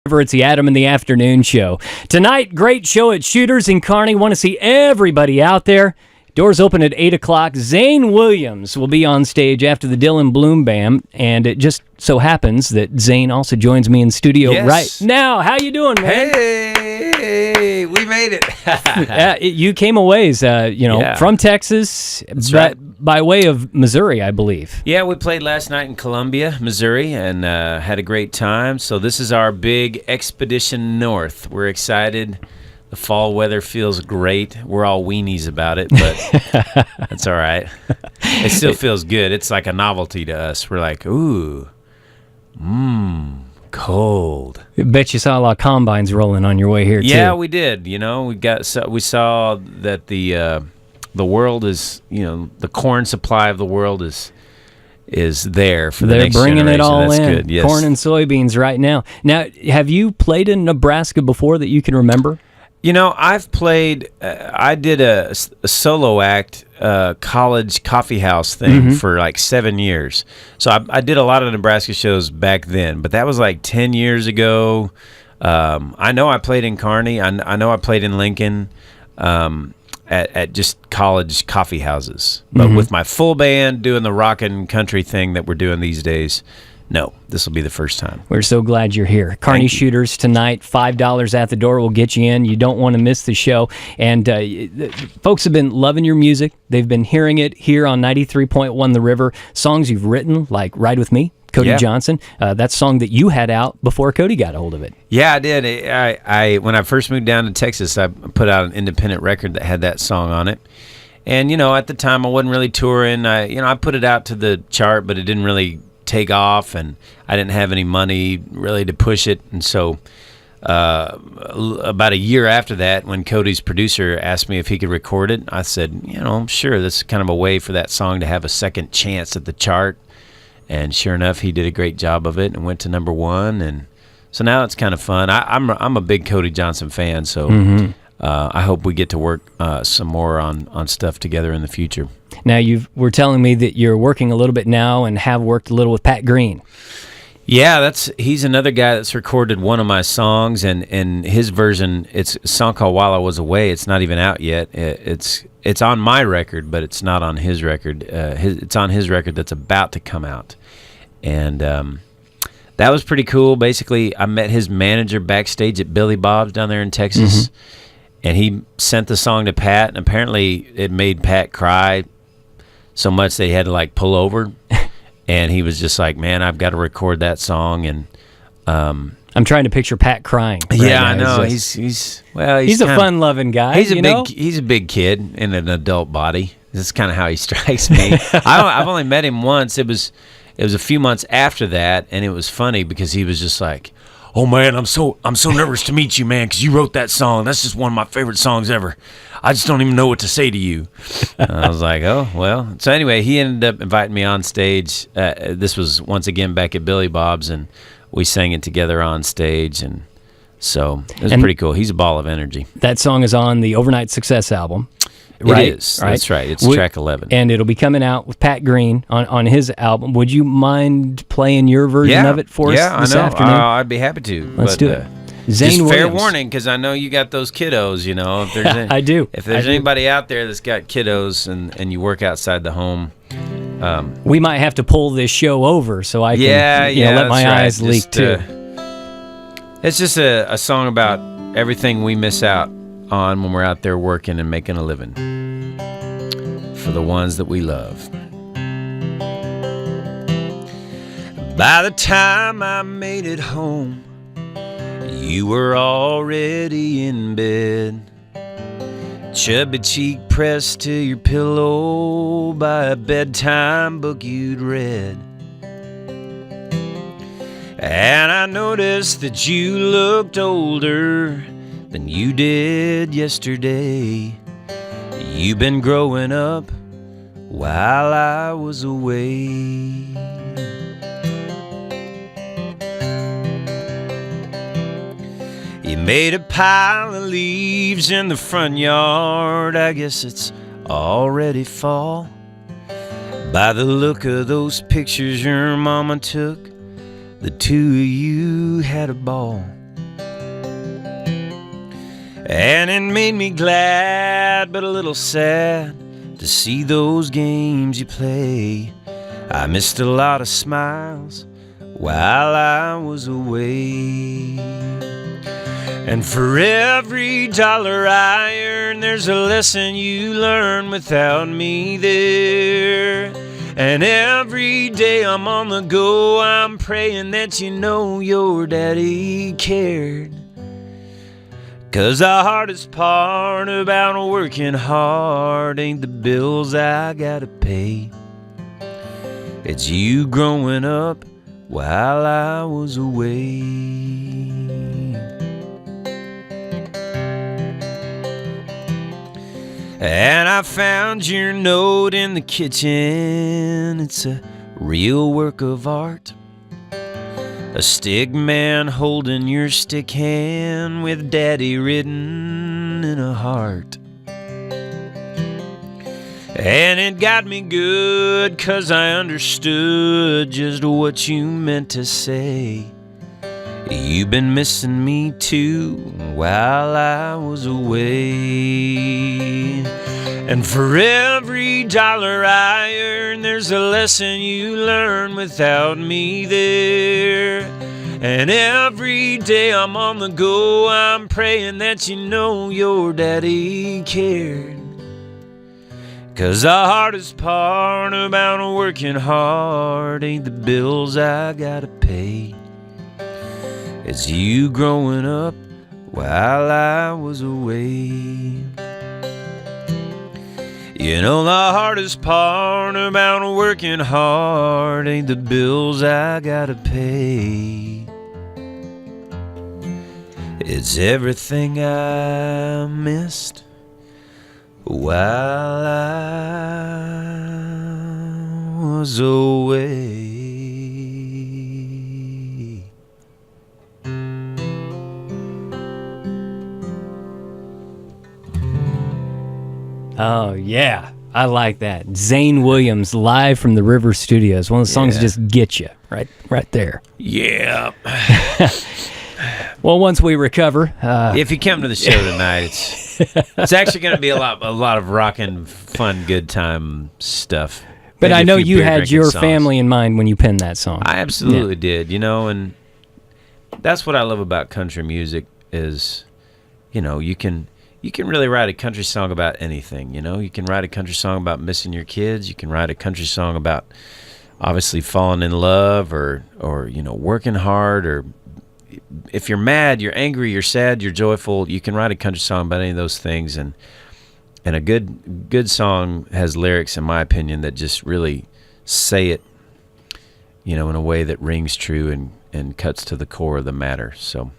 It's the Adam in the Afternoon Show. Tonight, great show at Shooters in Kearney. Want to see everybody out there. Doors open at 8 o'clock. Zane Williams will be on stage after the Dylan Bloom Band, and it just so happens that Zane also joins me in studio right now. How you doing, man? Hey, we made it. You came a ways, from Texas, by way of Missouri, I believe. Yeah, we played last night in Columbia, Missouri, and had a great time. So this is our big expedition north. We're excited. The fall weather feels great. We're all weenies about it, but that's all right. It still feels good. It's like a novelty to us. We're like, ooh, cold. I bet you saw a lot of combines rolling on your way here, too. Yeah, we did. You know, we saw that the world is, the corn supply of the world is there for the next generation. They're bringing it all in. Good. Yes. Corn and soybeans right now. Now, have you played in Nebraska before that you can remember? I've played, I did a solo act, college coffee house thing for like 7 years. So I did a lot of Nebraska shows back then, but that was like 10 years ago. I know I played in Kearney. I know I played in Lincoln at just college coffee houses. But with my full band doing the rockin' country thing that we're doing these days, no, this will be the first time. We're so glad you're here. Kearney Shooters tonight, $5 at the door will get you in. You don't want to miss the show. And folks have been loving your music. They've been hearing it here on 93.1 The River. Songs you've written, like Ride With Me, Cody Johnson. That song that you had out before Cody got a hold of it. Yeah, I did. I when I first moved down to Texas, I put out an independent record that had that song on it. And, at the time I wasn't really touring. I put it out to the chart, but it didn't really take off, and I didn't have any money really to push it. And so about a year after that, when Cody's producer asked me if he could record it, I said, sure, this is kind of a way for that song to have a second chance at the chart. And sure enough, he did a great job of it and went to number one. And so now it's kind of fun. I'm a big Cody Johnson fan, so I hope we get to work some more on stuff together in the future. Now, you were telling me that you're working a little bit now and have worked a little with Pat Green. Yeah, he's another guy that's recorded one of my songs, and his version, it's a song called While I Was Away. It's not even out yet. It's on my record, but it's not on his record. It's on his record that's about to come out. And that was pretty cool. Basically, I met his manager backstage at Billy Bob's down there in Texas, and he sent the song to Pat, and apparently it made Pat cry so much that he had to pull over. And he was just like, man, I've got to record that song. And I'm trying to picture Pat crying. Yeah, I know. He's a fun-loving guy. He's a big kid in an adult body. That's kind of how he strikes me. I've only met him once. It was a few months after that, and it was funny because he was just like, "Oh man, I'm so nervous to meet you, man, because you wrote that song. That's just one of my favorite songs ever. I just don't even know what to say to you." And I was like, "Oh well." So anyway, he ended up inviting me on stage. This was once again back at Billy Bob's, and we sang it together on stage, and so it was pretty cool. He's a ball of energy. That song is on the Overnight Success album. Right? It is. Right? That's right. It's track 11. And it'll be coming out with Pat Green on his album. Would you mind playing your version of it for us this afternoon? I'd be happy to. Let's do it. Zane just Williams. Fair warning, because I know you got those kiddos, If there's I do. If there's anybody out there that's got kiddos and you work outside the home, we might have to pull this show over so I can let my eyes leak too. It's just a song about everything we miss out on when we're out there working and making a living for the ones that we love. By the time I made it home, you were already in bed, chubby cheek pressed to your pillow by a bedtime book you'd read. And I noticed that you looked older than you did yesterday. You've been growing up while I was away. You made a pile of leaves in the front yard. I guess it's already fall. By the look of those pictures your mama took, the two of you had a ball. And it made me glad, but a little sad to see those games you play. I missed a lot of smiles while I was away. And for every dollar I earn, there's a lesson you learn without me there. And every day I'm on the go, I'm praying that you know your daddy cared. 'Cause the hardest part about working hard ain't the bills I gotta pay. It's you growing up while I was away. And I found your note in the kitchen. It's a real work of art. A stick man holding your stick hand with daddy written in a heart. And it got me good 'cause I understood just what you meant to say. You've been missing me too while I was away. And for every dollar I earn, there's a lesson you learn without me there. And every day I'm on the go, I'm praying that you know your daddy cared. 'Cause the hardest part about working hard ain't the bills I gotta pay. It's you growing up while I was away. You know the hardest part about working hard ain't the bills I gotta pay. It's everything I missed while I was away. Oh, yeah. I like that. Zane Williams, live from the River Studios. One of the songs just get you right there. Yeah. Well, once we recover, if you come to the show tonight, it's actually going to be a lot of rockin', fun, good time stuff. But Maybe I know a few you beer had drinking your songs. family in mind when you penned that song. I absolutely did, and that's what I love about country music is, you can really write a country song about anything, You can write a country song about missing your kids. You can write a country song about obviously falling in love or working hard, or if you're mad, you're angry, you're sad, you're joyful. You can write a country song about any of those things, and a good song has lyrics, in my opinion, that just really say it, in a way that rings true and cuts to the core of the matter. So